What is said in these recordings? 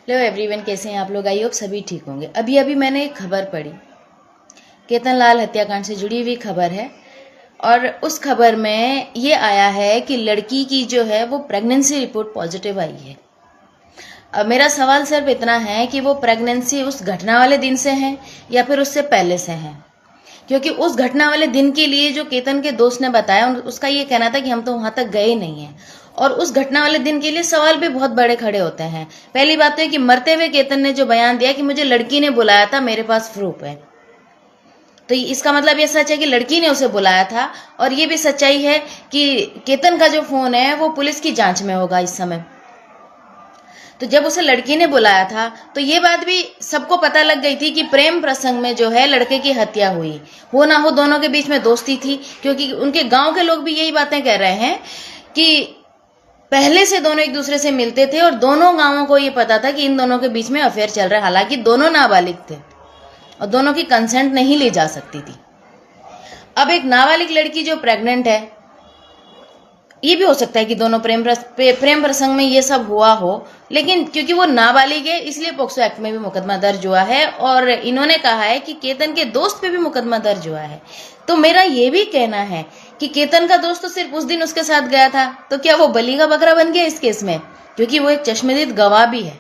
Hello everyone, कैसे हैं आप लोग? आई होप सभी ठीक होंगे। अभी अभी मैंने एक खबर पढ़ी, केतनलाल हत्याकांड से जुड़ी हुई खबर है। और उस खबर में ये आया है कि लड़की की जो है वो प्रेगनेंसी रिपोर्ट पॉजिटिव आई है। अब मेरा सवाल सिर्फ इतना है कि वो प्रेगनेंसी उस घटना वाले दिन से है या फिर उससे पहले से है, क्योंकि उस घटना वाले दिन के लिए जो केतन के दोस्त ने बताया, उसका ये कहना था कि हम तो वहां तक गए नहीं हैं। और उस घटना वाले दिन के लिए सवाल भी बहुत बड़े खड़े होते हैं। पहली बात तो है कि मरते हुए केतन ने जो बयान दिया कि मुझे लड़की ने बुलाया था, मेरे पास प्रूफ है, तो इसका मतलब ये सच है कि लड़की ने उसे बुलाया था। और ये भी सच्चाई है कि केतन का जो फोन है वो पुलिस की जांच में होगा इस समय। तो जब उसे लड़की ने बुलाया था तो ये बात भी सबको पता लग गई थी कि प्रेम प्रसंग में जो है लड़के की हत्या हुई। हो ना हो दोनों के बीच में दोस्ती थी, क्योंकि उनके गांव के लोग भी यही बातें कह रहे हैं कि पहले से दोनों एक दूसरे से मिलते थे और दोनों गांवों को ये पता था कि इन दोनों के बीच में अफेयर चल रहा है। हालांकि दोनों नाबालिग थे और दोनों की कंसेंट नहीं ली जा सकती थी। अब एक नाबालिग लड़की जो प्रेग्नेंट है, ये भी हो सकता है कि दोनों प्रेम प्रसंग में ये सब हुआ हो, लेकिन क्योंकि वो नाबालिग है इसलिए पॉक्सो एक्ट में भी मुकदमा दर्ज हुआ है। और इन्होंने कहा है कि केतन के दोस्त पे भी मुकदमा दर्ज हुआ है। तो मेरा ये भी कहना है कि केतन का दोस्त तो सिर्फ उस दिन उसके साथ गया था, तो क्या वो बलि का बकरा बन गया इस केस में? क्योंकि वो एक चश्मदीद गवाह भी है।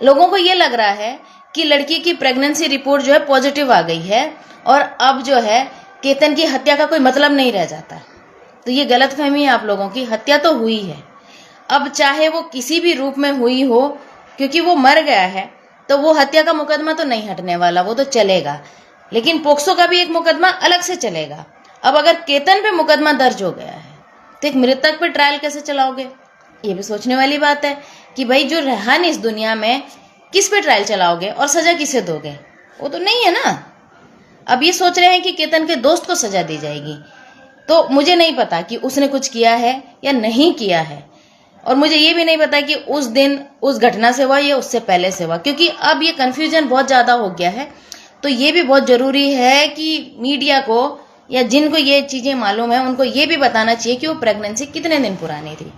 लोगों को ये लग रहा है कि लड़की की प्रेगनेंसी रिपोर्ट जो है पॉजिटिव आ गई है और अब जो है केतन की हत्या का कोई मतलब नहीं रह जाता। तो ये गलतफहमी है आप लोगों की। हत्या तो हुई है, अब चाहे वो किसी भी रूप में हुई हो, क्योंकि वो मर गया है तो वो हत्या का मुकदमा तो नहीं हटने वाला, वो तो चलेगा। लेकिन पोक्सो का भी एक मुकदमा अलग से चलेगा। अब अगर केतन पे मुकदमा दर्ज हो गया है तो एक मृतक पे ट्रायल कैसे चलाओगे? ये भी सोचने वाली बात है कि भाई जो रहा नहीं इस दुनिया में, किस पे ट्रायल चलाओगे और सजा किसे दोगे? वो तो नहीं है ना। अब ये सोच रहे हैं कि केतन के दोस्त को सजा दी जाएगी, तो मुझे नहीं पता कि उसने कुछ किया है या नहीं किया है। और मुझे ये भी नहीं पता कि उस दिन उस घटना से हुआ या उससे पहले से हुआ, क्योंकि अब ये कंफ्यूजन बहुत ज्यादा हो गया है। तो ये भी बहुत जरूरी है कि मीडिया को या जिनको ये चीजें मालूम है उनको ये भी बताना चाहिए कि वो प्रेगनेंसी कितने दिन पुरानी थी।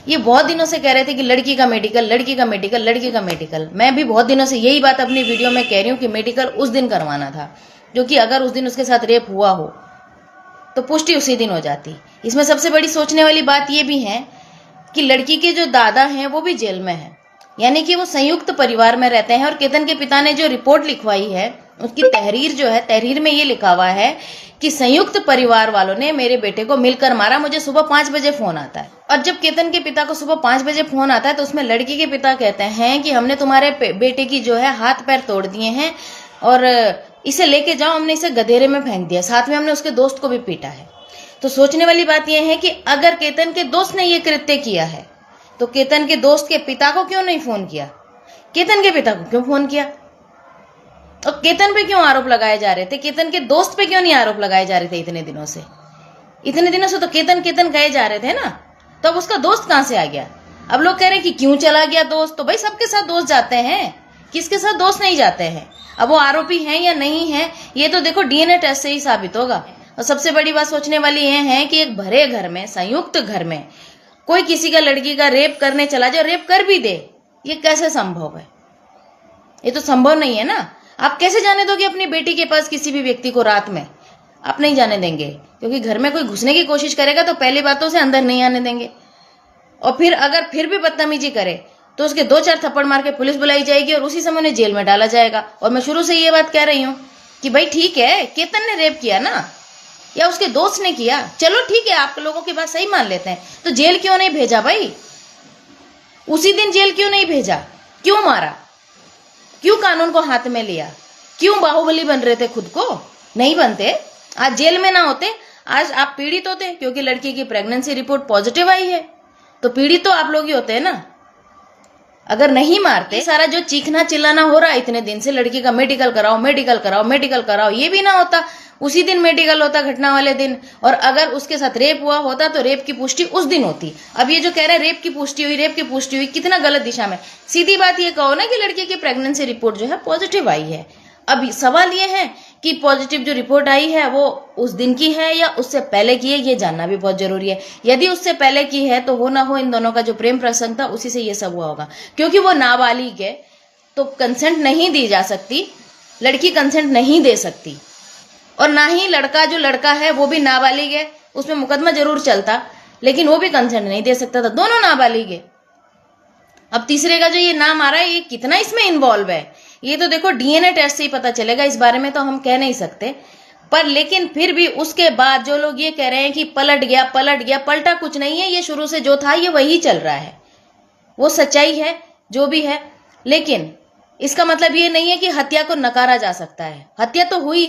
ये बहुत दिनों से कह रहे थे कि लड़की का मेडिकल, लड़की का मेडिकल, लड़की का मेडिकल। मैं भी बहुत दिनों से यही बात अपनी वीडियो में कह रही हूँ कि मेडिकल उस दिन करवाना था, क्योंकि अगर उस दिन उसके साथ रेप हुआ हो तो पुष्टि उसी दिन हो जाती। इसमें सबसे बड़ी सोचने वाली बात यह भी है कि लड़की के जो दादा हैं वो भी जेल में हैं, यानी कि वो संयुक्त परिवार में रहते हैं। और केतन के पिता ने जो रिपोर्ट लिखवाई है उसकी तहरीर जो है, तहरीर में ये लिखा हुआ है कि संयुक्त परिवार वालों ने मेरे बेटे को मिलकर मारा। मुझे सुबह 5 बजे फोन आता है, और जब केतन के पिता को सुबह 5 बजे फोन आता है तो उसमें लड़की के पिता कहते हैं कि हमने तुम्हारे बेटे की जो है हाथ पैर तोड़ दिए हैं और इसे लेके जाओ, हमने इसे गधेरे में फेंक दिया, साथ में हमने उसके दोस्त को भी पीटा है। तो सोचने वाली बात यह है कि अगर केतन के दोस्त ने यह कृत्य किया है तो केतन के दोस्त के पिता को क्यों नहीं फोन किया? केतन के पिता को क्यों फोन किया? और केतन पे क्यों आरोप लगाए जा रहे थे? केतन के दोस्त पे क्यों नहीं आरोप लगाए जा रहे थे? इतने दिनों से तो केतन केतन कहे जा रहे थे ना, तो अब उसका दोस्त कहां से आ गया? अब लोग कह रहे हैं कि क्यों चला गया दोस्त। तो भाई सबके साथ दोस्त जाते हैं, किसके साथ दोस्त नहीं जाते हैं? अब वो आरोपी हैं या नहीं है ये तो देखो डीएनए टेस्ट से ही साबित होगा। और सबसे बड़ी बात सोचने वाली ये है कि एक भरे घर में, संयुक्त घर में कोई किसी का लड़की का रेप करने चला जाए, रेप कर भी दे, ये कैसे संभव है? ये तो संभव नहीं है ना। आप कैसे जाने दोगे अपनी बेटी के पास किसी भी व्यक्ति को रात में? आप नहीं जाने देंगे, क्योंकि घर में कोई घुसने की कोशिश करेगा तो पहली बातों से अंदर नहीं आने देंगे। और फिर अगर फिर भी बदतमीजी करे तो उसके 2-4 थप्पड़ मार के पुलिस बुलाई जाएगी और उसी समय उन्हें जेल में डाला जाएगा। और मैं शुरू से ये बात कह रही हूं कि भाई ठीक है, केतन ने रेप किया ना, या उसके दोस्त ने किया, चलो ठीक है, आप लोगों की बात सही मान लेते हैं, तो जेल क्यों नहीं भेजा भाई? उसी दिन जेल क्यों नहीं भेजा? क्यों मारा? क्यों कानून को हाथ में लिया? क्यों बाहुबली बन रहे थे खुद को? नहीं बनते। आज जेल में ना होते, आज आप पीड़ित होते, क्योंकि लड़की की प्रेगनेंसी रिपोर्ट पॉजिटिव आई है, तो पीड़ित तो आप लोग ही होते हैं ना। अगर नहीं मारते, सारा जो चीखना चिल्लाना हो रहा है इतने दिन से, लड़की का मेडिकल कराओ, मेडिकल कराओ, मेडिकल कराओ, ये भी ना होता, उसी दिन मेडिकल होता, घटना वाले दिन। और अगर उसके साथ रेप हुआ होता तो रेप की पुष्टि उस दिन होती। अब ये जो कह रहे हैं रेप की पुष्टि हुई, रेप की पुष्टि हुई, कितना गलत दिशा में। सीधी बात ये कहो ना कि लड़की की प्रेगनेंसी रिपोर्ट जो है पॉजिटिव आई है। अब सवाल ये है कि पॉजिटिव जो रिपोर्ट आई है वो उस दिन की है या उससे पहले की है, ये जानना भी बहुत जरूरी है। यदि उससे पहले की है तो हो ना हो इन दोनों का जो प्रेम प्रसंग था उसी से ये सब हुआ होगा, क्योंकि वो नाबालिग है। तो कंसेंट नहीं दी जा सकती, लड़की कंसेंट नहीं दे सकती। और ना ही लड़का, जो लड़का है वो भी नाबालिग है, उसमें मुकदमा जरूर चलता, लेकिन वो भी कंसेंट नहीं दे सकता था, दोनों नाबालिग है। अब तीसरे का जो ये नाम आ रहा है, ये कितना इसमें इन्वॉल्व है, ये तो देखो डीएनए टेस्ट से ही पता चलेगा, इस बारे में तो हम कह नहीं सकते। पर लेकिन फिर भी उसके बाद जो लोग ये कह रहे हैं कि पलट गया, पलटा कुछ नहीं है, ये शुरू से जो था ये वही चल रहा है, वो सच्चाई है जो भी है। लेकिन इसका मतलब ये नहीं है कि हत्या को नकारा जा सकता है, हत्या तो हुई